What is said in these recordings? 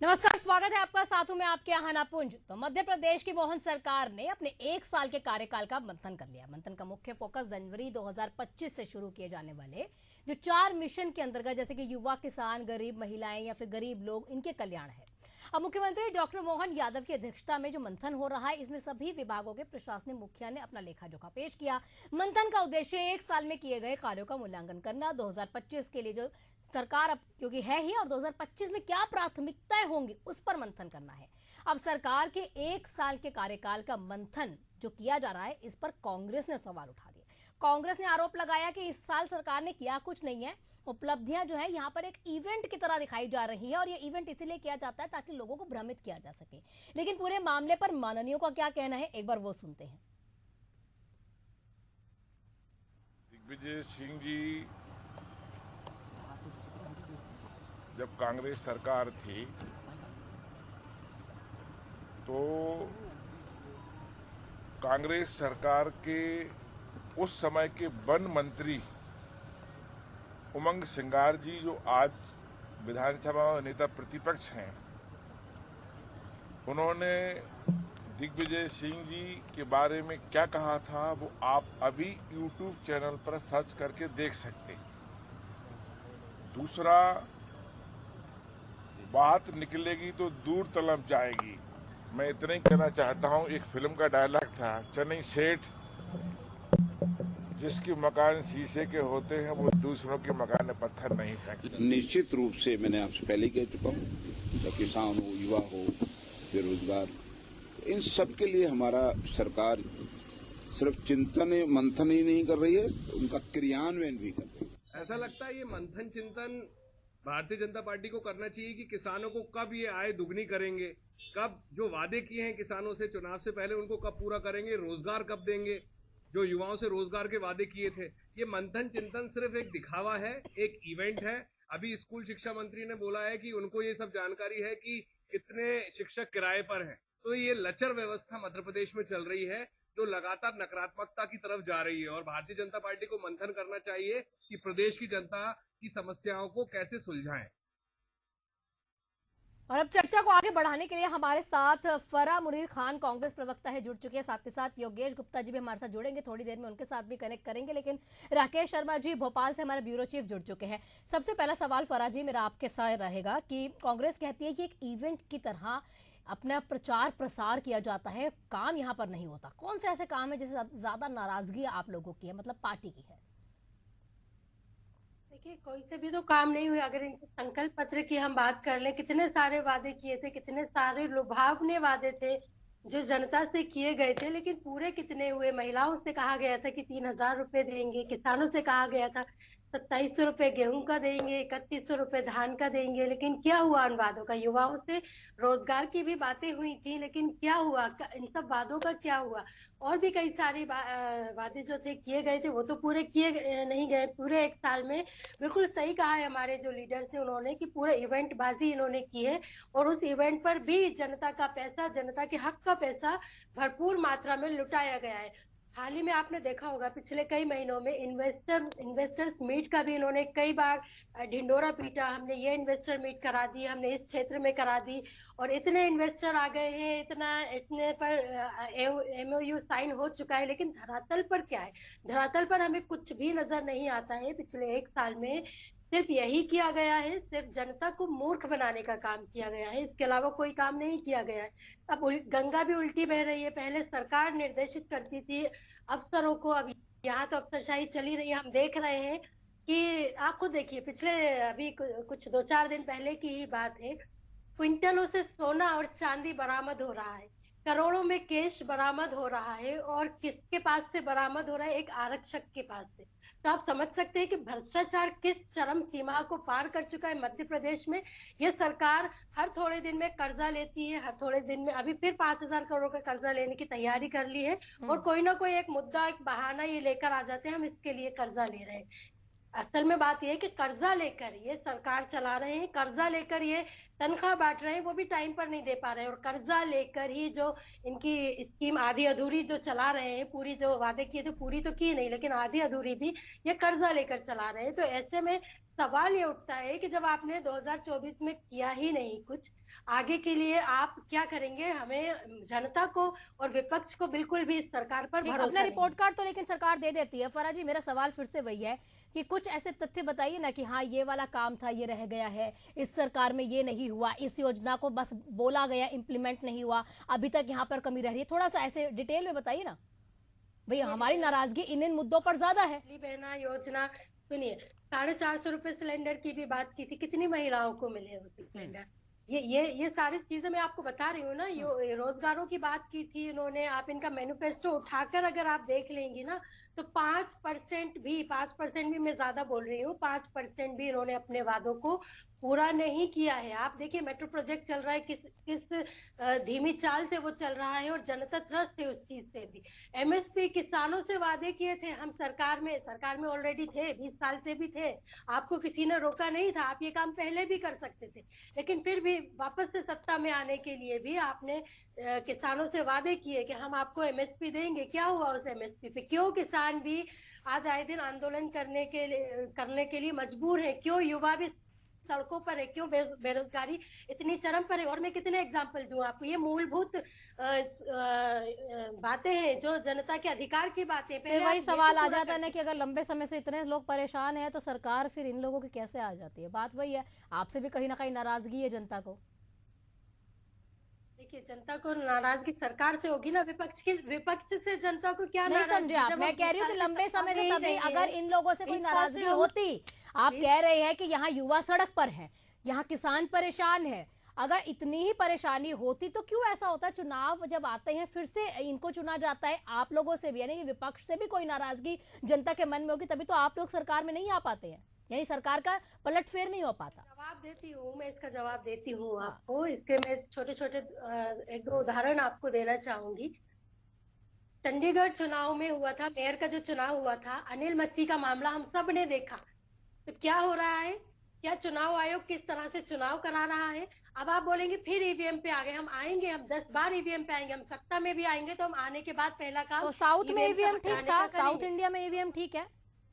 नमस्कार, स्वागत है आपका। साथों में आपके यहाँ पुंज। तो मध्य प्रदेश की मोहन सरकार ने अपने 1 साल के कार्यकाल का मंथन कर लिया। मंथन का मुख्य फोकस जनवरी 2025 से शुरू किए जाने वाले जो 4 मिशन के अंतर्गत, जैसे कि युवा, किसान, गरीब महिलाएं या फिर गरीब लोग, इनके कल्याण है। अब मुख्यमंत्री डॉक्टर मोहन यादव की अध्यक्षता में जो मंथन हो रहा है, इसमें सभी विभागों के प्रशासनिक मुखिया ने अपना लेखा जोखा पेश किया। मंथन का उद्देश्य 1 साल में किए गए कार्यों का मूल्यांकन करना, 2025 के लिए जो सरकार अब क्योंकि है ही और 2025 में क्या प्राथमिकताएं होंगी उस पर मंथन करना है। अब सरकार के 1 साल के कार्यकाल का मंथन जो किया जा रहा है, इस पर कांग्रेस ने सवाल उठा दिए। कांग्रेस ने आरोप लगाया कि इस साल सरकार ने किया कुछ नहीं है। उपलब्धियां जो है यहाँ पर एक इवेंट की तरह दिखाई जा रही है और ये इवेंट इसीलिए किया जाता है ताकि लोगों को भ्रमित किया जा सके। लेकिन पूरे मामले पर माननीयों का क्या कहना है, एक बार वो सुनते हैं। दिग्विजय सिंह जी जब कांग्रेस सरकार थी तो कांग्रेस सरकार के उस समय के वन मंत्री उमंग सिंगार जी, जो आज विधानसभा में नेता प्रतिपक्ष हैं, उन्होंने दिग्विजय सिंह जी के बारे में क्या कहा था वो आप अभी YouTube चैनल पर सर्च करके देख सकते हैं। दूसरा, बात निकलेगी तो दूर तलब जाएगी। मैं इतना ही कहना चाहता हूं, एक फिल्म का डायलॉग था, चन्नई सेठ जिसके मकान शीशे के होते हैं वो दूसरों के मकान में पत्थर नहीं फेंकते। निश्चित रूप से मैंने आपसे पहले ही कह चुका हूँ, चाहे किसान हो, युवा हो, बेरोजगार, इन सब के लिए हमारा सरकार सिर्फ चिंतन मंथन ही नहीं कर रही है, उनका क्रियान्वयन भी कर रही है। ऐसा लगता है ये मंथन चिंतन भारतीय जनता पार्टी को करना चाहिए कि किसानों को कब ये आय दुगनी करेंगे, कब जो वादे किए हैं किसानों से चुनाव से पहले उनको कब पूरा करेंगे, रोजगार कब देंगे, जो युवाओं से रोजगार के वादे किए थे। ये मंथन चिंतन सिर्फ एक दिखावा है, एक इवेंट है। अभी स्कूल शिक्षा मंत्री ने बोला है कि उनको ये सब जानकारी है कि कितने शिक्षक किराए पर हैं। तो ये लचर व्यवस्था मध्य प्रदेश में चल रही है जो लगातार नकारात्मकता की तरफ जा रही है और भारतीय जनता पार्टी को मंथन करना चाहिए कि प्रदेश की जनता की समस्याओं को कैसे सुलझाएं। और अब चर्चा को आगे बढ़ाने के लिए हमारे साथ फरा मुनीर खान, कांग्रेस प्रवक्ता है, जुड़ चुके हैं। साथ ही साथ योगेश गुप्ता जी भी हमारे साथ जुड़ेंगे, थोड़ी देर में उनके साथ भी कनेक्ट करेंगे। लेकिन राकेश शर्मा जी भोपाल से हमारे ब्यूरो चीफ जुड़ चुके हैं। सबसे पहला सवाल फरा जी मेरा आपके साथ रहेगा कि कांग्रेस कहती है कि एक इवेंट की तरह अपना प्रचार प्रसार किया जाता है, काम यहाँ पर नहीं होता। कौन से ऐसे काम है जिससे ज्यादा नाराजगी आप लोगों की है, मतलब पार्टी की है? देखिए, कोई से भी तो काम नहीं हुए। अगर इनके संकल्प पत्र की हम बात कर लें, कितने सारे वादे किए थे, कितने सारे लुभावने वादे थे जो जनता से किए गए थे, लेकिन पूरे कितने हुए? महिलाओं से कहा गया था कि 3,000 रुपए देंगे, किसानों से कहा गया था 2700 रुपए गेहूं का देंगे, 3100 रुपए धान का देंगे, लेकिन क्या हुआ उन वादों का? युवाओं से रोजगार की भी बातें हुई थी, लेकिन क्या हुआ? इन सब वादों का क्या हुआ? और भी कई सारे वादे जो थे किए गए थे, वो तो पूरे किए नहीं गए पूरे 1 साल में। बिल्कुल सही कहा है हमारे जो लीडर थे उन्होंने कि पूरे इवेंट बाजी इन्होंने की है और उस इवेंट पर भी जनता का पैसा, जनता के हक का पैसा भरपूर मात्रा में लुटाया गया है। हाल ही में आपने देखा होगा पिछले कई महीनों में इन्वेस्टर्स मीट का भी इन्होंने कई बार ढिंडोरा पीटा। हमने ये इन्वेस्टर मीट करा दी, हमने इस क्षेत्र में करा दी और इतने इन्वेस्टर आ गए हैं, इतने पर एमओयू साइन हो चुका है, लेकिन धरातल पर क्या है? धरातल पर हमें कुछ भी नजर नहीं आता है। पिछले 1 साल में सिर्फ यही किया गया है, सिर्फ जनता को मूर्ख बनाने का काम किया गया है, इसके अलावा कोई काम नहीं किया गया है। अब गंगा भी उल्टी बह रही है। पहले सरकार निर्देशित करती थी अफसरों को, अब यहाँ तो अफसरशाही चली रही है। हम देख रहे हैं कि आप खुद देखिए, पिछले अभी कुछ 2-4 दिन पहले की ही बात है, क्विंटलों से सोना और चांदी बरामद हो रहा है, करोड़ों में कैश बरामद हो रहा है और किसके पास से बरामद हो रहा है? एक आरक्षक के पास से। तो आप समझ सकते हैं कि भ्रष्टाचार किस चरम सीमा को पार कर चुका है मध्य प्रदेश में। ये सरकार हर थोड़े दिन में कर्जा लेती है, हर थोड़े दिन में अभी फिर 5,000 करोड़ का कर्जा लेने की तैयारी कर ली है और कोई ना कोई एक मुद्दा, एक बहाना ये लेकर आ जाते हैं, हम इसके लिए कर्जा ले रहे हैं। असल में बात यह है कि कर्जा लेकर ये सरकार चला रहे हैं, कर्जा लेकर ये तनख्वाह बांट रहे हैं वो भी टाइम पर नहीं दे पा रहे हैं, और कर्जा लेकर ही जो इनकी स्कीम आधी अधूरी जो चला रहे हैं, पूरी जो वादे किए थे पूरी तो की नहीं, लेकिन आधी अधूरी भी ये कर्जा लेकर चला रहे हैं। तो ऐसे में सवाल ये उठता है कि जब आपने 2024 में किया ही नहीं कुछ, आगे के लिए आप क्या करेंगे? हमें जनता को और विपक्ष को बिल्कुल भी इस सरकार पर ठीक, भरोसा अपना नहीं। रिपोर्ट कार्ड तो लेकिन सरकार दे देती है। फरा जी, मेरा सवाल फिर से वही है कि कुछ ऐसे तथ्य बताइए ना कि हाँ ये वाला काम था, ये रह गया है, इस सरकार में ये नहीं हुआ, इस योजना को बस बोला गया, इम्प्लीमेंट नहीं हुआ, अभी तक यहाँ पर कमी रह रही है। थोड़ा सा ऐसे डिटेल में बताइए ना भैया, हमारी नाराजगी इन मुद्दों पर ज्यादा है। बिजली बहना योजना, सुनिए, 450 रुपए सिलेंडर की भी बात की थी, कितनी महिलाओं को मिले वो सिलेंडर? ये सारी चीजें मैं आपको बता रही हूँ ना। ये रोजगारों की बात की थी इन्होंने, आप इनका मैनिफेस्टो उठाकर अगर आप देख लेंगी ना तो 5% भी मैं ज्यादा बोल रही हूँ, 5% भी इन्होंने अपने वादों को पूरा नहीं किया है। आप देखिए मेट्रो प्रोजेक्ट चल रहा है, किस धीमी चाल से वो चल रहा है, और जनता त्रस्त है उस चीज से भी। एमएसपी किसानों से वादे किए थे हम, सरकार में ऑलरेडी थे, 20 साल से भी थे, आपको किसी ने रोका नहीं था, आप ये काम पहले भी कर सकते थे। लेकिन फिर भी वापस से सत्ता में आने के लिए भी आपने किसानों से वादे किए कि हम आपको एमएसपी देंगे। क्या हुआ उस एमएसपी पे? क्यों किसान भी आज आए दिन आंदोलन करने के लिए मजबूर है? क्यों युवा भी सड़कों पर है? क्यों बेरोजगारी इतनी चरम पर है? और मैं कितने एग्जाम्पल दूं आपको? ये मूलभूत बातें हैं, जो जनता के अधिकार की बातें। फिर वही सवाल आ जाता है ना कि अगर लंबे समय से इतने लोग परेशान हैं तो सरकार फिर इन लोगों की कैसे आ जाती है? बात वही है, आपसे भी कहीं ना कहीं नाराजगी है जनता को। देखिए, जनता को नाराजगी सरकार से होगी ना, विपक्ष से जनता को क्या नहीं नाराजगी? समझे आप, जब मैं हम कह रही हूँ कि विकास लंबे समय से ही तभी नहीं है, अगर इन लोगों से कोई इस बात नाराजगी से हम- होती, आप कह रहे हैं कि यहाँ युवा सड़क पर है, यहाँ किसान परेशान है, अगर इतनी ही परेशानी होती तो क्यों ऐसा होता है चुनाव जब आते हैं फिर से इनको चुना जाता है, आप लोगों से भी यानी कि विपक्ष से भी कोई नाराजगी जनता के मन में होगी तभी तो आप लोग सरकार में नहीं आ पाते हैं, यानी सरकार का पलटफेर नहीं हो पाता। जवाब देती हूँ, मैं इसका जवाब देती हूँ आपको। इसके मैं छोटे छोटे एक दो उदाहरण आपको देना चाहूंगी। चंडीगढ़ चुनाव में हुआ था, मेयर का जो चुनाव हुआ था, अनिल मस्ती का मामला हम सब ने देखा। तो क्या हो रहा है? क्या चुनाव आयोग किस तरह से चुनाव करा रहा है? अब आप बोलेंगे फिर ईवीएम पे आ गए। हम आएंगे, हम 10 बार ईवीएम पे आएंगे, हम सत्ता में भी आएंगे तो हम आने के बाद पहला काम तो साउथ में EVM ईवीएम से ठीक हटाने था, का साउथ करेंगे। इंडिया में ईवीएम ठीक है।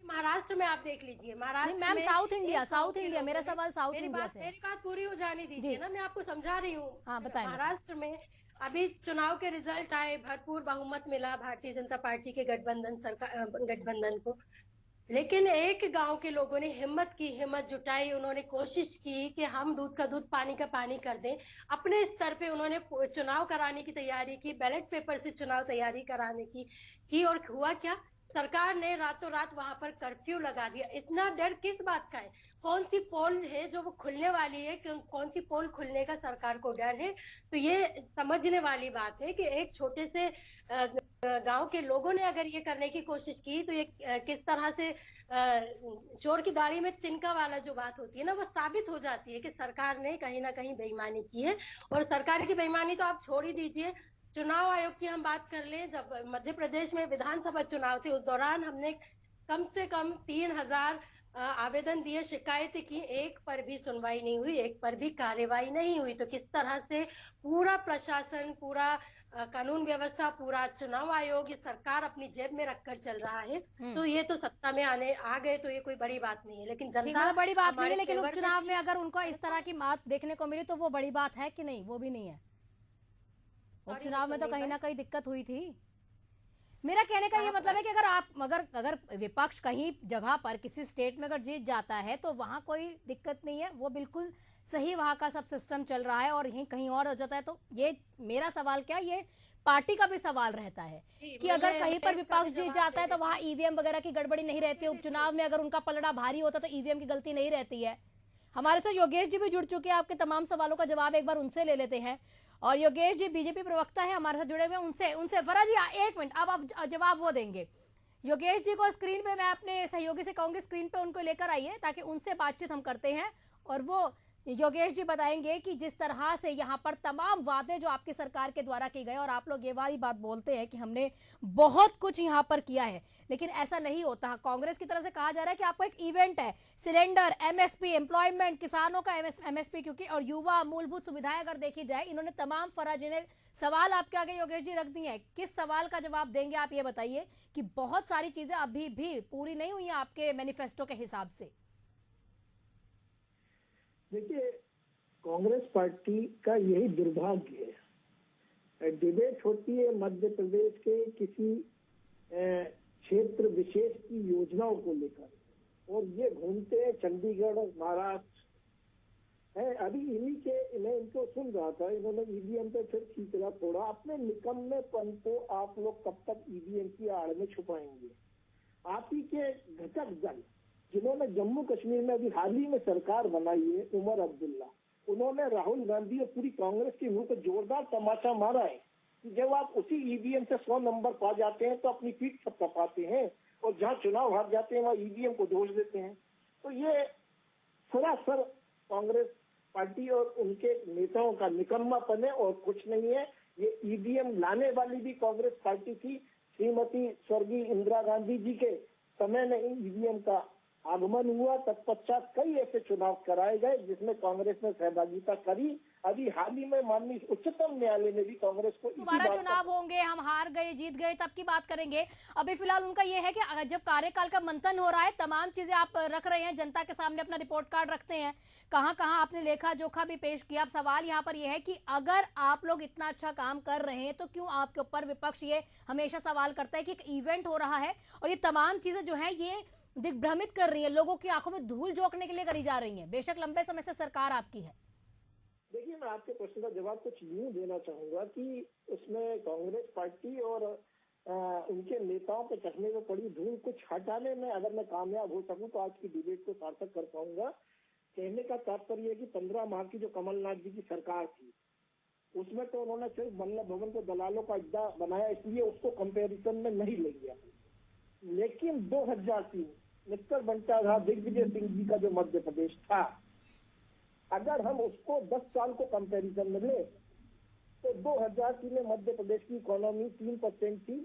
महाराष्ट्र में आप देख लीजिए, महाराष्ट्र मैम में साउथ इंडिया, एक गांव के मेरा लोगों ने- सवाल साउथ इंडिया से है। मेरी बात पूरी हो जाने दीजिए जी। ना, मैं आपको समझा रही हूँ। हाँ, बताएं। महाराष्ट्र में अभी चुनाव के रिजल्ट आए, भरपूर बहुमत मिला भारतीय जनता पार्टी के गठबंधन को। लेकिन एक गांव के लोगों ने हिम्मत जुटाई, उन्होंने कोशिश की कि हम दूध का दूध पानी का पानी कर दें। अपने स्तर पे उन्होंने चुनाव कराने की तैयारी की, बैलेट पेपर से चुनाव तैयारी कराने की और हुआ क्या? सरकार ने रातों रात वहां पर कर्फ्यू लगा दिया। इतना डर किस बात का है? कौन सी पोल है जो वो खुलने वाली है? कौन सी पोल खुलने का सरकार को डर है? तो ये समझने वाली बात है कि एक छोटे से गांव के लोगों ने अगर ये करने की कोशिश की तो ये किस तरह से चोर की दाढ़ी में तिनका वाला जो बात होती है ना, वो साबित हो जाती है कि सरकार ने कहीं ना कहीं बेईमानी की है। और सरकार की बेईमानी तो आप छोड़ ही दीजिए, चुनाव आयोग की हम बात कर लें। जब मध्य प्रदेश में विधानसभा चुनाव थे, उस दौरान हमने कम से कम 3000 आवेदन दिए, शिकायतें की, एक पर भी सुनवाई नहीं हुई, एक पर भी कार्यवाही नहीं हुई। तो किस तरह से पूरा प्रशासन, पूरा कानून व्यवस्था, पूरा चुनाव आयोग, ये सरकार अपनी जेब में रखकर चल रहा है। तो ये तो सत्ता में आ गए तो ये कोई बड़ी बात नहीं है, लेकिन ठीक, जनता मतलब बड़ी बात नहीं है, हमारे लेकिन फेवर उपचुनाव में थी। अगर उनको इस तरह की बात देखने को मिली तो वो बड़ी बात है कि नहीं? वो भी नहीं है। उपचुनाव में तो कहीं ना कहीं दिक्कत हुई थी। मेरा कहने का ये मतलब है कि अगर विपक्ष कहीं जगह पर किसी स्टेट में अगर जीत जाता है तो वहां कोई दिक्कत नहीं है, वो बिल्कुल सही वहां का सब सिस्टम चल रहा है, और यहीं कहीं और हो जाता है तो ये मेरा सवाल क्या, ये पार्टी का भी सवाल रहता है कि अगर कहीं पर विपक्ष जीत जाता है तो वहां ईवीएम वगैरह की गड़बड़ी नहीं रहती है। उपचुनाव में अगर उनका पलड़ा भारी होता तो ईवीएम की गलती नहीं रहती है। हमारे साथ योगेश जी भी जुड़ चुके हैं, आपके तमाम सवालों का जवाब एक बार उनसे ले लेते हैं। और योगेश जी बीजेपी प्रवक्ता है, हमारे साथ जुड़े हुए हैं, उनसे फरा जी एक मिनट, अब आप जवाब वो देंगे। योगेश जी को स्क्रीन पे, मैं अपने सहयोगी से कहूंगी स्क्रीन पे उनको लेकर आइए ताकि उनसे बातचीत हम करते हैं और वो योगेश जी बताएंगे कि जिस तरह से यहाँ पर तमाम वादे जो आपकी सरकार के द्वारा की गए, और आप लोग ये वाली बात बोलते हैं कि हमने बहुत कुछ यहाँ पर किया है, लेकिन ऐसा नहीं होता। कांग्रेस की तरफ से कहा जा रहा है कि आपको एक इवेंट है, सिलेंडर, एमएसपी, एम्प्लॉयमेंट, किसानों का एमएसपी, क्योंकि और युवा, मूलभूत सुविधाएं अगर देखी जाए, इन्होंने तमाम फराजी ने सवाल आपके आगे योगेश जी रख दिए हैं। किस सवाल का जवाब देंगे आप, ये बताइए कि बहुत सारी चीजें अभी भी पूरी नहीं हुई हैं आपके मैनिफेस्टो के हिसाब से। देखिए, कांग्रेस पार्टी का यही दुर्भाग्य है। डिबेट होती है मध्य प्रदेश के किसी क्षेत्र विशेष की योजनाओं को लेकर, और ये घूमते हैं चंडीगढ़, महाराष्ट्र है। अभी मैं इनको सुन रहा था, इन्होंने ईवीएम पे फिर खींचा थोड़ा। अपने निकम्मेपन को आप लोग कब तक ईवीएम की आड़ में छुपाएंगे? आप ही के घटक दल जिन्होंने जम्मू कश्मीर में अभी हाल ही में सरकार बनाई है, उमर अब्दुल्ला, उन्होंने राहुल गांधी और पूरी कांग्रेस के मुंह पे जोरदार तमाचा मारा है कि जब आप उसी ईवीएम से 100 नंबर पा जाते हैं तो अपनी पीठ थपथपाते हैं, और जहां चुनाव हार जाते हैं वहां ईवीएम को दोष देते हैं। तो ये सरासर कांग्रेस पार्टी और उनके नेताओं का निकम्मापन है और कुछ नहीं है। ये ईवीएम लाने वाली भी कांग्रेस पार्टी थी। श्रीमती स्वर्गीय इंदिरा गांधी जी के समय में ईवीएम का आगमन हुआ, तत्पश्चात कई ऐसे चुनाव कराए गए जिसमें कांग्रेस ने सहभागिता करी। अभी हाल ही में माननीय उच्चतम न्यायालय ने भी कांग्रेस को दोबारा चुनाव होंगे, हम हार गए, जीत गए, तब की बात करेंगे। अभी फिलहाल उनका ये है कि जब कार्यकाल का मंथन हो रहा है, तमाम चीजें आप रख रहे हैं, जनता के सामने अपना रिपोर्ट कार्ड रखते हैं, कहां कहां आपने लेखा जोखा भी पेश किया। अब सवाल यहाँ पर यह है कि अगर आप लोग इतना अच्छा काम कर रहे हैं, तो क्यों आपके ऊपर विपक्ष ये हमेशा सवाल करता है कि एक इवेंट हो रहा है और ये तमाम चीजें जो है ये दिग्भ्रमित कर रही है, लोगों की आंखों में धूल झोंकने के लिए करी जा रही है। बेशक लंबे समय से सरकार आपकी है। देखिए, मैं आपके प्रश्न का जवाब कुछ यूं देना चाहूंगा कि उसमें कांग्रेस पार्टी और उनके नेताओं के चश्मे में पड़ी धूल कुछ हटाने में अगर मैं कामयाब हो सकूं तो आज की डिबेट को सार्थक कर पाऊंगा। कहने का तात्पर्य है कि 15 माह की जो कमलनाथ जी की सरकार थी, उसमें तो उन्होंने सिर्फ वल्लभ भवन को दलालों का अड्डा बनाया, इसलिए उसको कंपैरिजन में नहीं ले गया। लेकिन 2003 मिस्टर बंटाधार दिग्विजय सिंह जी का जो मध्य प्रदेश था, अगर हम उसको 10 साल को कंपैरिजन में ले तो 2003 में मध्य प्रदेश की इकोनॉमी 3% थी,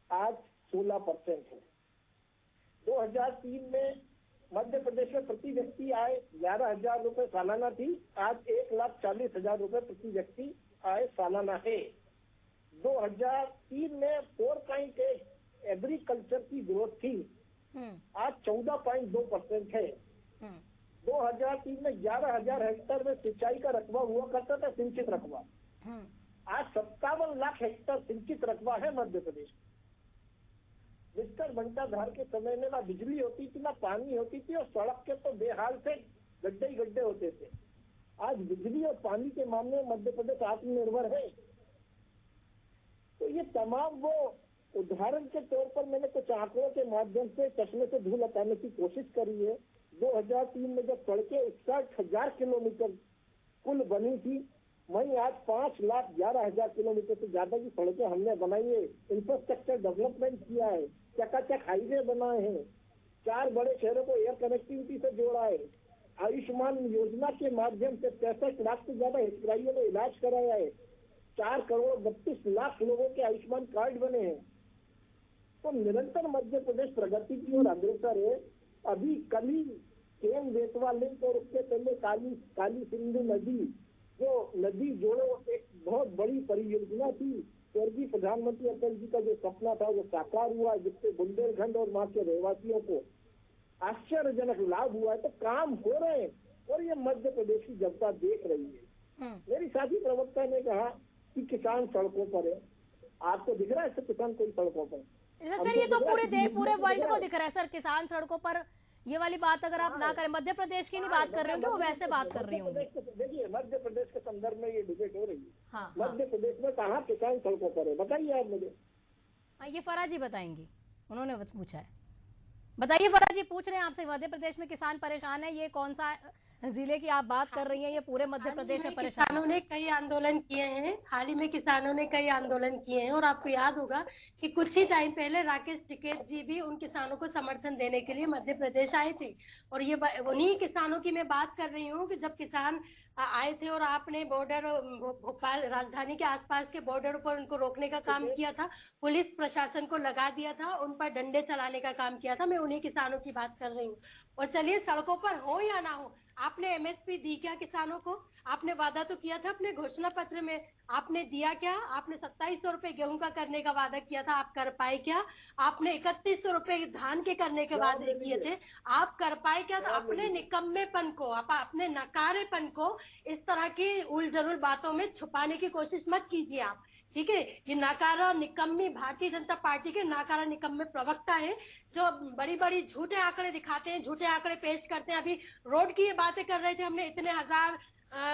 आज 16% है। 2003 में मध्य प्रदेश में प्रति व्यक्ति आय 11,000 रुपए सालाना थी, आज 1,40,000 रुपए प्रति व्यक्ति आय सालाना है। 2003 में 4.8 एग्रीकल्चर की ग्रोथ थी, आज 14.2% है। 2003 में 11,000 हेक्टेयर में सिंचाई का रकबा हुआ करता था, सिंचित रकबा। आज 57 लाख हेक्टेयर सिंचित रकबा है मध्य प्रदेश। मिस्टर बंटाधार के समय में ना बिजली होती थी, ना पानी होती थी, और सड़क के तो बेहाल से गड्ढे ही गड्ढे होते थे। आज बिजली और पानी के मामले में मध्य प्रदेश आत्मनिर्भर है। तो ये तमाम वो उदाहरण के तौर पर मैंने कुछ आंकड़ों के माध्यम से चश्मे से धूल हटाने की कोशिश करी है। 2003 में जब सड़कें 61,000 किलोमीटर कुल बनी थी, वहीं आज 5,11,000 किलोमीटर से ज्यादा की सड़कें हमने बनाई है। इंफ्रास्ट्रक्चर डेवलपमेंट किया है, चकाचक हाईवे बनाए हैं, 4 बड़े शहरों को एयर कनेक्टिविटी से जोड़ा है। आयुष्मान योजना के माध्यम से 65 लाख से ज्यादा हितग्राहियों ने इलाज कराया है। 4 करोड़ 32 लाख लोगों के आयुष्मान कार्ड बने हैं। तो निरंतर मध्य प्रदेश प्रगति की ओर अग्रसर है। अभी कल ही केन बेतवा लिंक और उसके पहले काली सिंधु नदी, जो नदी जोड़ो, एक बहुत बड़ी परियोजना थी। स्वर्गीय प्रधानमंत्री अटल जी का जो सपना था वो साकार हुआ, जिससे बुंदेलखंड और वहाँ के रहवासियों को आश्चर्यजनक लाभ हुआ है। तो काम हो रहे हैं और ये मध्य प्रदेश की जनता देख रही है। मेरी साथी प्रवक्ता ने कहा कि किसान सड़कों पर है, आपको दिख रहा है सर किसान कोई सड़कों पर? सर ये तो पूरे वर्ल्ड को दिख रहा है सर, किसान सड़कों पर। ये वाली बात अगर आप ना करें, मध्य प्रदेश की नहीं बात कर रहे होंगे, वो वैसे बात कर रही होंगे। देखिए, मध्य प्रदेश के संदर्भ में ये डिबेट हो रही है। हाँ, मध्य प्रदेश में कहाँ किसान सड़कों पर है, बताइए आप मुझे। हाँ, ये फराजी बताएंगे, उन्होंने पूछा है। बताइए फराजी, पूछ रहे हैं आपसे, मध्य प्रदेश में किसान परेशान है, ये कौन सा जिले की आप बात कर रही हैं, ये पूरे मध्य प्रदेश में परेशान किसानों ने कई आंदोलन किए हैं, हाल ही में किसानों ने कई आंदोलन किए हैं और आपको याद होगा कि कुछ ही टाइम पहले राकेश टिकैत जी भी उन किसानों को समर्थन देने के लिए मध्य प्रदेश आए थे। और ये उन्हीं किसानों की मैं बात कर रही हूँ कि जब किसान आए थे और आपने बॉर्डर भोपाल राजधानी के आसपास के बॉर्डर पर उनको रोकने का काम किया था, पुलिस प्रशासन को लगा दिया था, उन पर डंडे चलाने का काम किया था। मैं उन्हीं किसानों की बात कर रही हूँ। और चलिए, सड़कों पर हो या ना हो, आपने एमएसपी दी क्या किसानों को? आपने वादा तो किया था अपने घोषणा पत्र में, आपने दिया क्या? आपने 2700 रुपए गेहूं का करने का वादा किया था, आप कर पाए क्या? आपने 3100 रुपए धान के करने के वादे किए थे, आप कर पाए क्या? तो अपने निकम्मेपन को, अपने नकारेपन को इस तरह की उलझुल बातों में छुपाने की कोशिश मत कीजिए आप, ठीक है? ये नाकारा निकम्मी भारतीय जनता पार्टी के नाकारा निकम्मे प्रवक्ता है, जो बड़ी बड़ी झूठे आंकड़े दिखाते हैं, झूठे आंकड़े पेश करते हैं। अभी रोड की ये बातें कर रहे थे, हमने इतने हजार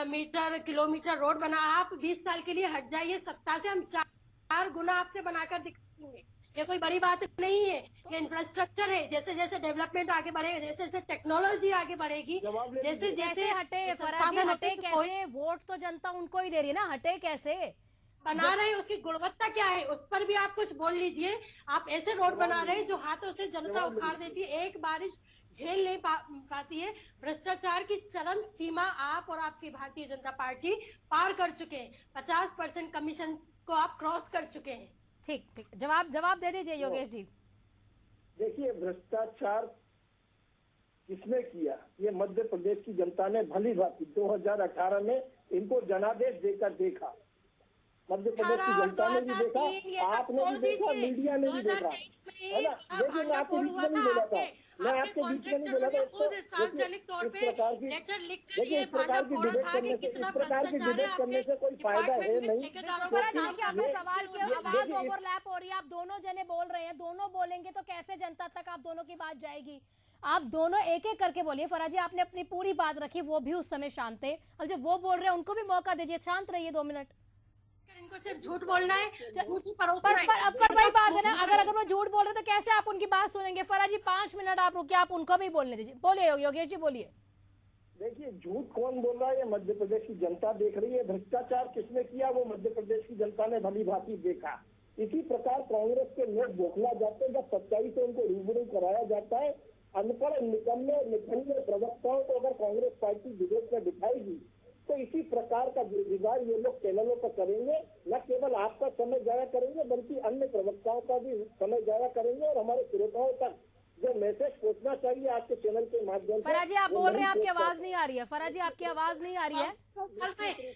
मीटर किलोमीटर रोड बना। आप 20 साल के लिए हट जाइए, सत्ता से हम 4 गुना आपसे बनाकर दिखाएंगे। ये कोई बड़ी बात नहीं है, ये इंफ्रास्ट्रक्चर है। जैसे जैसे डेवलपमेंट आगे बढ़ेगा, जैसे जैसे टेक्नोलॉजी आगे बढ़ेगी, जैसे जैसे हटे फराजी, हटे कैसे? वोट तो जनता उनको ही दे रही है ना, हटे कैसे? बना रहे हैं, उसकी गुणवत्ता क्या है उस पर भी आप कुछ बोल लीजिए। आप ऐसे रोड बना रहे हैं जो हाथों से जनता उखाड़ देती है, एक बारिश झेल नहीं पाती है। भ्रष्टाचार की चरम सीमा आप और आपकी भारतीय जनता पार्टी पार कर चुके हैं। 50% कमीशन को आप क्रॉस कर चुके हैं। ठीक ठीक, जवाब दे दीजिए योगेश जी। देखिए, भ्रष्टाचार किसने किया? ये मध्य प्रदेश की जनता ने भली भांति 2018 में इनको जनादेश देकर देखा। मध्य प्रदेश की जनता ने भी देखा, आपने भी देखा, मीडिया ने भी देखा, है ना? देखिए, मैं आपके बीच में नहीं बोला था, मैं आपके बीच में नहीं बोला था। देखिए, इस प्रकार की डिबेट करने से कोई फायदा है नहीं। आपने सवाल किया, आवाज ओवरलैप हो रही है, आप दोनों जने बोल रहे हैं, दोनों बोलेंगे तो कैसे जनता तक आप दोनों की बात जाएगी? आप दोनों एक एक करके बोलिए। फराजी, आपने अपनी पूरी बात रखी, वो भी उस समय शांत थे, और जब वो बोल रहे हैं उनको भी मौका दीजिए, शांत रहिए 2 मिनट। इनको सिर्फ झूठ बोलना है, पर वही बात है ना, अगर वो झूठ बोल रहे तो कैसे आप उनकी बात सुनेंगे? फराजी 5 मिनट आप रुकिए, आप उनको भी बोलने दीजिए। बोलिए योगेश जी, बोलिए। देखिए, झूठ कौन बोल रहा है? ये मध्य प्रदेश की जनता देख रही है। भ्रष्टाचार किसने किया वो मध्य प्रदेश की जनता ने भली भांति देखा। इसी प्रकार कांग्रेस के लोग बौखला जाते हैं जब सच्चाई से उनको रूबरू कराया जाता है। अनपढ़ निकम्मे निखंडे प्रवक्ताओं को अगर कांग्रेस पार्टी विरोध में दिखाएगी तो इसी प्रकार का दुर्व्यवहार ये लोग चैनलों पर करेंगे। न केवल आपका समय जाया करेंगे बल्कि अन्य प्रवक्ताओं का भी समय जाया करेंगे और हमारे श्रोताओं तक जो मैसेज पहुंचना चाहिए आपके चैनल के माध्यम से। फराजी, आप बोल रहे हैं, आपकी आवाज नहीं आ रही है। फराजी, आपकी आवाज नहीं आ रही है।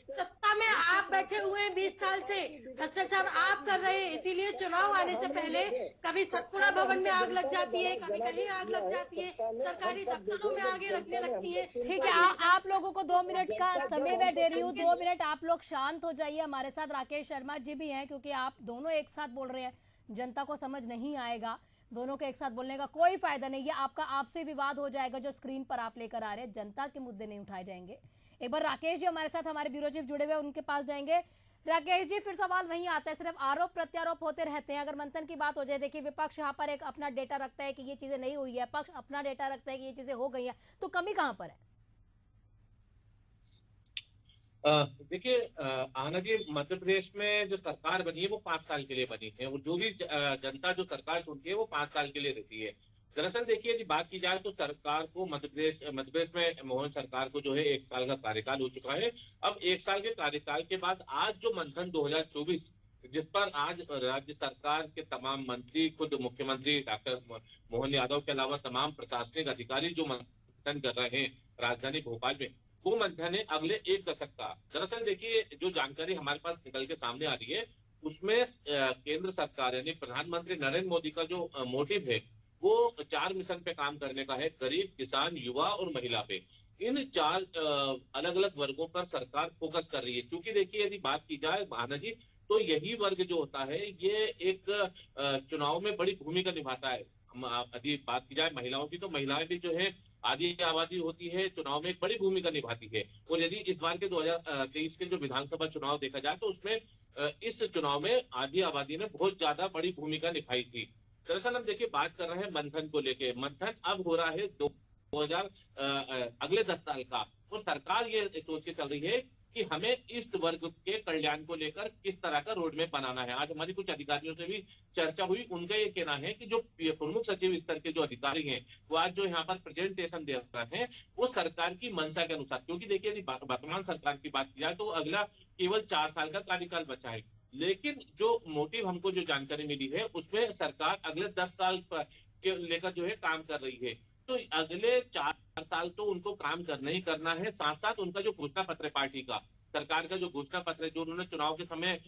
सत्ता में आप बैठे हुए 20 साल से भ्रष्टाचार आप कर रहे हैं, इसीलिए चुनाव आने से पहले कभी सतपुड़ा भवन में आग लग जाती है, कभी कहीं आग लग जाती है, सरकारी दफ्तरों में आगे लगने लगती है। ठीक है, आप लोगों को 2 मिनट का समय मैं दे रही हूँ। 2 मिनट आप लोग शांत हो जाइए। हमारे साथ राकेश शर्मा जी भी हैं, क्योंकि आप दोनों एक साथ बोल रहे हैं, जनता को समझ नहीं आएगा। दोनों के एक साथ बोलने का कोई फायदा नहीं है। आपका आपसे विवाद हो जाएगा जो स्क्रीन पर आप लेकर आ रहे हैं, जनता के मुद्दे नहीं उठाए जाएंगे। एक बार राकेश जी हमारे साथ, हमारे ब्यूरो चीफ जुड़े हुए, उनके पास जाएंगे। राकेश जी, फिर सवाल वहीं आता है, सिर्फ आरोप प्रत्यारोप होते रहते हैं। अगर मंथन की बात हो जाए, देखिए विपक्ष यहाँ पर एक अपना डेटा रखता है कि ये चीजें नहीं हुई है, पक्ष अपना डेटा रखता है कि ये चीजें हो गई है, तो कमी कहाँ पर है? देखिए आना जी, मध्य प्रदेश में जो सरकार बनी है वो 5 साल के लिए बनी है, और जो भी जनता जो सरकार चुनती है वो 5 साल के लिए रहती है। दरअसल देखिए, यदि बात की जाए तो सरकार को मध्य प्रदेश में मोहन सरकार को जो है 1 साल का कार्यकाल हो चुका है। अब 1 साल के कार्यकाल के बाद आज जो मंथन 2024, जिस पर आज राज्य सरकार के तमाम मंत्री, खुद मुख्यमंत्री डॉक्टर मोहन यादव के अलावा तमाम प्रशासनिक अधिकारी जो मंथन कर रहे हैं राजधानी भोपाल में, वो मंथन है अगले 1 दशक का। दरअसल देखिए, जो जानकारी हमारे पास निकल के सामने आ रही है उसमें केंद्र सरकार यानी प्रधानमंत्री नरेंद्र मोदी का जो मोटिव है वो 4 मिशन पे काम करने का है, गरीब, किसान, युवा और महिला पे। इन 4 अलग अलग वर्गों पर सरकार फोकस कर रही है। चूंकि देखिए, यदि बात की जाए भावना जी, तो यही वर्ग जो होता है ये एक चुनाव में बड़ी भूमिका निभाता है। यदि बात की जाए महिलाओं की, तो महिलाएं भी जो है आधी आबादी होती है, चुनाव में एक बड़ी भूमिका निभाती है। और यदि इस बार के 2023 के जो विधानसभा चुनाव देखा जाए तो उसमें इस चुनाव में आधी आबादी ने बहुत ज्यादा बड़ी भूमिका निभाई थी। दरअसल हम देखिए बात कर रहे हैं मंथन को लेके। मंथन अब हो रहा है अगले 10 साल का। और सरकार ये सोच के चल रही है कि हमें इस वर्ग के कल्याण को लेकर किस तरह का रोड मैप बनाना है। आज हमारी कुछ अधिकारियों से भी चर्चा हुई, उनका ये कहना है कि जो प्रमुख सचिव स्तर के जो अधिकारी हैं वो आज जो यहाँ पर प्रेजेंटेशन दे रहे हैं वो सरकार की मंशा के अनुसार, क्योंकि देखिए यदि वर्तमान सरकार की बात की जाए तो अगला केवल 4 साल का कार्यकाल बचा है, लेकिन जो मोटिव हमको जो जानकारी मिली है उसमें सरकार अगले 10 साल के लेकर जो है काम कर रही है। तो अगले 4 साल तो उनको काम करना ही करना है। साथ साथ उनका जो घोषणा पत्र है पार्टी का, सरकार का जो घोषणा पत्र है जो उन्होंने चुनाव के समय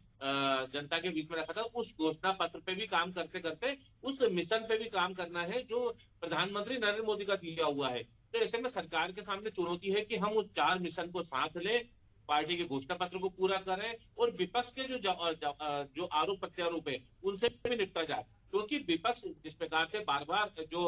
जनता के बीच में रखा था, उस घोषणा पत्र पे भी काम करते करते उस मिशन पे भी काम करना है जो प्रधानमंत्री नरेंद्र मोदी का दिया हुआ है। तो ऐसे में सरकार के सामने चुनौती है कि हम उस 4 मिशन को साथ लें, पार्टी के घोषणा पत्र को पूरा करें और विपक्ष के जो आरोप प्रत्यारोप है उनसे भी निपटा जाए। क्योंकि विपक्ष जिस प्रकार से बार बार जो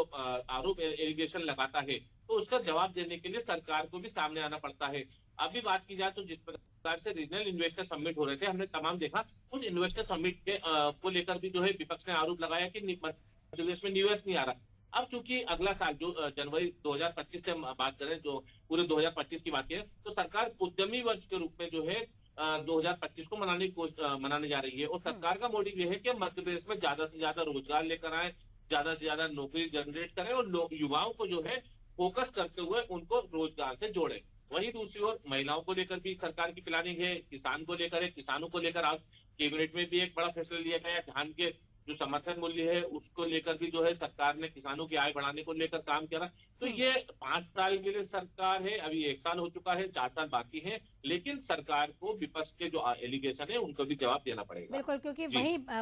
आरोप एलिगेशन लगाता है तो उसका जवाब देने के लिए सरकार को भी सामने आना पड़ता है। अभी बात की जाए तो जिस प्रकार से रीजनल इन्वेस्टर समिट हो रहे थे, हमने तमाम देखा, उस इन्वेस्टर समिट के को लेकर भी जो है विपक्ष ने आरोप लगाया कि मध्य प्रदेश में निवेश नहीं आ रहा। अब चूंकि अगला साल जो जनवरी 2025 से बात करें, जो पूरे 2025 की बात है, तो सरकार उद्यमी वर्ष के रूप में जो है 2025 को मनाने जा रही है। और सरकार का मोटिव यह है कि मध्य प्रदेश में ज्यादा से ज्यादा रोजगार लेकर आए, ज्यादा से ज्यादा नौकरी जनरेट करें और युवाओं को जो है फोकस करते हुए उनको रोजगार से जोड़े। वहीं दूसरी ओर महिलाओं को लेकर भी सरकार की प्लानिंग है, किसान को लेकर है। किसानों को लेकर आज कैबिनेट में भी एक बड़ा फैसला लिया गया। धान के जो समर्थन मूल्य है उसको लेकर भी जो है सरकार ने किसानों की आय बढ़ाने को लेकर काम किया। तो ये 5 साल के लिए सरकार है, अभी 1 साल हो चुका है, 4 साल बाकी है, लेकिन सरकार को विपक्ष के जो एलिगेशन है उनको भी जवाब देना पड़ेगा। बिल्कुल, क्योंकि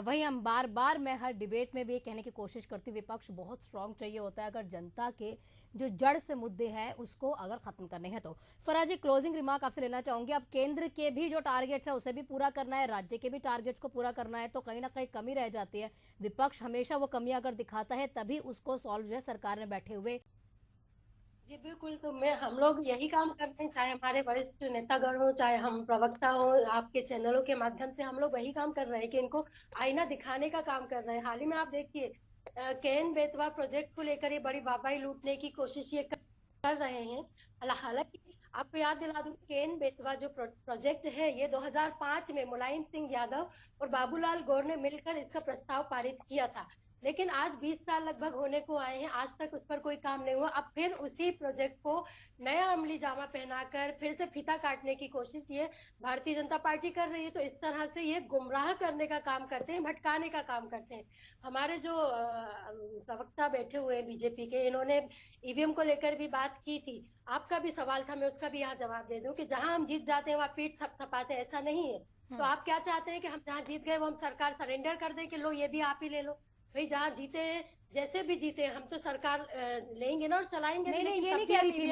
वही हम बार बार मैं हर डिबेट में भी कहने की कोशिश करती हूँ, विपक्ष बहुत स्ट्रांग चाहिए होता है अगर जनता के जो जड़ से मुद्दे हैं उसको अगर खत्म करने हैं तो। फराज जी, क्लोजिंग रिमार्क आपसे लेना चाहूंगी। अब केंद्र के भी जो टारगेट्स है उसे भी पूरा करना है, राज्य के भी टारगेट्स को पूरा करना है, तो कहीं ना कहीं कमी रह जाती है। विपक्ष हमेशा वो कमी अगर दिखाता है तभी उसको सॉल्व जो है सरकार ने बैठे हुए। जी बिल्कुल, तो हम लोग यही काम करते हैं, चाहे हमारे वरिष्ठ नेतागण हो, चाहे हम प्रवक्ता हो, आपके चैनलों के माध्यम से हम लोग वही काम कर रहे हैं कि इनको आईना दिखाने का काम कर रहे हैं। हाल ही में आप देखिए केन बेतवा प्रोजेक्ट को लेकर ये बड़ी वाहवाही लूटने की कोशिश ये कर रहे हैं। हालांकि आपको याद दिला दूं, केन बेतवा जो प्रोजेक्ट है ये 2005 में मुलायम सिंह यादव और बाबूलाल गौर ने मिलकर इसका प्रस्ताव पारित किया था, लेकिन आज 20 साल लगभग होने को आए हैं, आज तक उस पर कोई काम नहीं हुआ। अब फिर उसी प्रोजेक्ट को नया अमली जामा पहनाकर फिर से फीता काटने की कोशिश ये भारतीय जनता पार्टी कर रही है। तो इस तरह से ये गुमराह करने का काम करते हैं, भटकाने का काम करते हैं। हमारे जो प्रवक्ता बैठे हुए हैं बीजेपी के, इन्होंने ईवीएम को लेकर भी बात की थी। आपका भी सवाल था, मैं उसका भी यहाँ जवाब दे दूं कि जहां हम जीत जाते हैं वहाँ पीठ थपथपाते हैं, ऐसा नहीं है। तो आप क्या चाहते हैं कि हम जहाँ जीत गए वो हम सरकार सरेंडर कर दें कि लो ये भी आप ही ले लो? भाई जहाँ जीते हैं, जैसे भी जीते हैं, हम तो सरकार लेंगे ना और चलाएंगे। नहीं, ये नहीं कह रही थी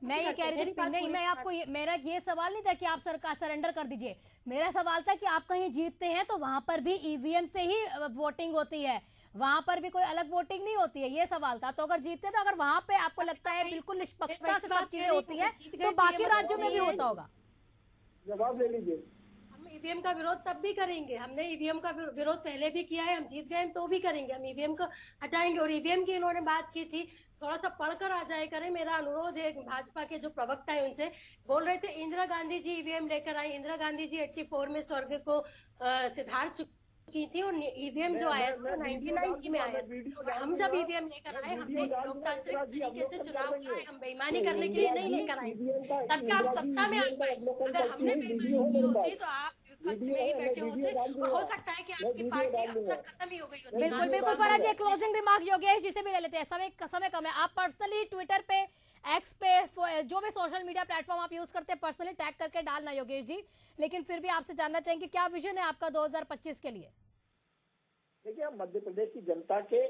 मैं ये कह रही थी नहीं, मैं आपको मेरा ये सवाल नहीं था कि आप सरकार सरेंडर कर दीजिए। मेरा सवाल था कि आप कहीं जीतते हैं तो वहां पर भी ईवीएम से ही वोटिंग होती है, वहां पर भी कोई अलग वोटिंग नहीं होती है, ये सवाल था। तो अगर जीतते तो अगर वहां पे आपको लगता है बिल्कुल निष्पक्षता से सब चीजें होती है तो बाकी राज्यों में भी होता होगा। जवाब ले लीजिए। ईवीएम का विरोध तब भी करेंगे, हमने ईवीएम का विरोध पहले भी किया है, हम जीत गए तो भी करेंगे, हम ईवीएम को हटाएंगे। और ईवीएम की इन्होंने बात की थी, थोड़ा सा पढ़कर आ जाए करें। मेरा अनुरोध है, भाजपा के जो प्रवक्ता है उनसे, बोल रहे थे इंदिरा गांधी जी ईवीएम लेकर आई, इंदिरा गांधी जी 84 में स्वर्ग को सिधार चुकी थी और ईवीएम जो आया था 1990 में आया था। हम जब ईवीएम लेकर आए, हमने लोकतांत्रिक तरीके से चुनाव कराए, हम बेईमानी करने के लिए नहीं लेकर आए। तब आप सत्ता में आ पाए। अगर हमने बेईमानी की होती तो आप विपक्ष में ही बैठे होते, हो सकता है कि आपकी पार्टी अब तक खत्म ही हो गई होती। बिल्कुल बिल्कुल फराज जी, क्लोजिंग रिमार्क योगेश जी से भी ले लेते हैं, समय कम है। आप पर्सनली ट्विटर पे, एक्स पे, जो भी सोशल मीडिया प्लेटफॉर्म आप यूज करते हैं, पर्सनली टैग करके डालना योगेश जी, लेकिन फिर भी आपसे जानना चाहेंगे क्या विजन है आपका 2025 के लिए? देखिए, हम मध्य प्रदेश की जनता के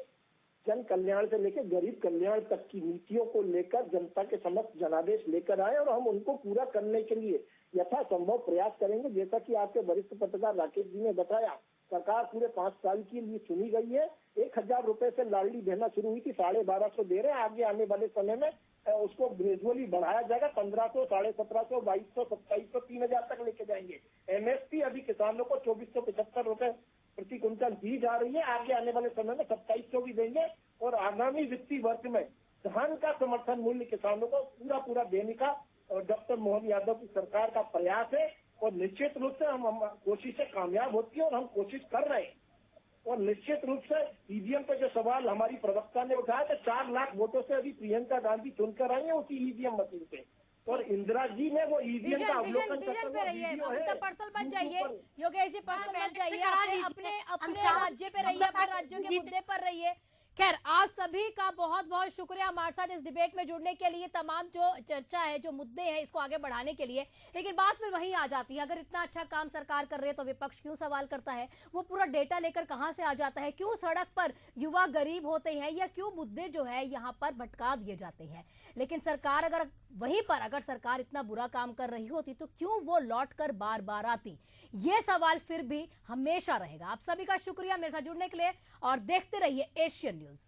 जन कल्याण से लेकर गरीब कल्याण तक की नीतियों को लेकर जनता के समक्ष जनादेश लेकर आए और हम उनको पूरा करने के लिए यथासंभव प्रयास करेंगे। जैसा कि आपके वरिष्ठ पत्रकार राकेश जी ने बताया, सरकार पूरे 5 साल के लिए चुनी गई है। 1000 रुपए से लाडली देना शुरू हुई थी, 1250 दे रहे हैं। आगे आने वाले समय में उसको ग्रेजुअली बढ़ाया जाएगा, 1500, 1750, 2200, 2700, 3000 तक लेके जाएंगे। एमएसपी अभी किसानों को 2475 रुपए प्रति क्विंटल दी जा रही है, आगे आने वाले समय में 2700 भी देंगे। और आगामी वित्तीय वर्ष में धान का समर्थन मूल्य किसान सरकार का प्रयास है और निश्चित रूप से हम कोशिशें कामयाब होती है और हम कोशिश कर रहे हैं। और निश्चित रूप से ईवीएम पे जो सवाल हमारी प्रवक्ता ने उठाया तो 4 लाख वोटों से अभी प्रियंका गांधी चुनकर आई है उसी ईवीएम मशीन पे, और इंदिरा जी ने वो ईवीएम का अवलोकन विजन पे रहिए, वीडियो है। अमिताभ पर्सल बन जाइए, योगेश जी पर्सल बन जाइए, अपने अपने राज्य पे रहिए, अपने राज्यों के मुद्दे पर रहिए। खैर, आप सभी का बहुत बहुत शुक्रिया हमारे साथ इस डिबेट में जुड़ने के लिए, तमाम जो चर्चा है, जो मुद्दे हैं, इसको आगे बढ़ाने के लिए। लेकिन बात फिर वही आ जाती है, अगर इतना अच्छा काम सरकार कर रही है तो विपक्ष क्यों सवाल करता है? वो पूरा डेटा लेकर कहां से आ जाता है? क्यों सड़क पर युवा गरीब होते हैं, या क्यों मुद्दे जो है यहाँ पर भटका दिए जाते हैं? लेकिन सरकार अगर वहीं पर अगर सरकार इतना बुरा काम कर रही होती तो क्यों वो लौट कर बार बार आती? ये सवाल फिर भी हमेशा रहेगा। आप सभी का शुक्रिया मेरे साथ जुड़ने के लिए और देखते रहिए एशियन न्यूज।